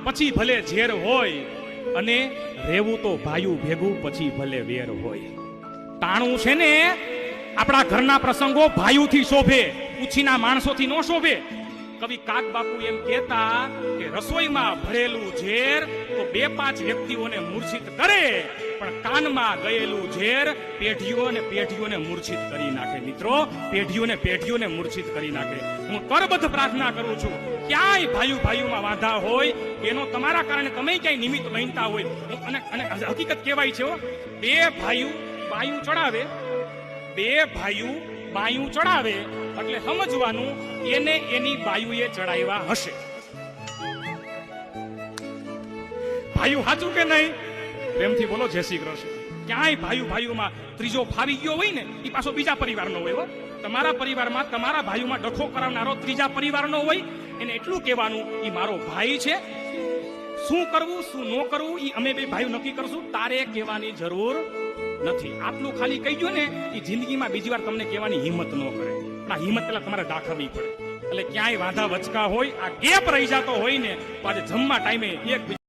પછી ભલે ઝેર હોય, અને રહેવું તો ભાયું ભેગું પછી ભલે વેર હોય. ટાણું છે ને આપણા ઘરના પ્રસંગો ભાયુથી શોભે, ઉછીના માણસોથી ન શોભે. કવિ કાગ બાપુ એમ કહેતા કે રસોઈમાં ભરેલું ઝેર તો 2-5 વ્યક્તિઓને મૂર્છિત કરે, પણ કાનમાં ગયેલું ઝેર પેઢીઓને મૂર્છિત કરી નાખે. મિત્રો, પેઢીઓને મૂર્છિત કરી નાખે. હું કરબદ્ધ પ્રાર્થના કરું છું, ક્યાંય ભાઈઓમાં વાંધા હોય, એનો તમારા કારણે તમે ક્યાંય નિમિત્ત બનતા હોય, અને હકીકત કહેવાય છે, 2 ભાઈઓ બાયું ચડાવે, 2 ભાઈઓ બાયું ચડાવે એટલે સમજવાનું એને એની બાયુએ ચડાવ્યા હશે. ભાઈઓ સાચું કે નહીં? પ્રેમથી બોલો જય શ્રી કૃષ્ણ. ક્યાંય ભાઈઓમાં ત્રીજો ફાવી ગયો હોય ને, એ પાછો બીજા પરિવારનો હોય. તમારા પરિવારમાં તમારા ભાઈઓમાં ડખો કરાવનારો ત્રીજા પરિવારનો હોય. એને એટલું કહેવાનું, એ મારો ભાઈ છે, શું કરવું શું ન કરવું એ અમે 2 ભાઈઓ નક્કી કરશું, તારે કહેવાની જરૂર નથી. આટલું ખાલી કહી ગયો ને, એ જિંદગીમાં બીજી વાર તમને કહેવાની હિંમત ન કરે. પણ આ હિંમત પેલા તમારે દાખવવી પડે. એટલે ક્યાંય વાંધા વચકા હોય, આ ગેપ રહી જતો હોય ને, તો આજે જમવા ટાઈમે એક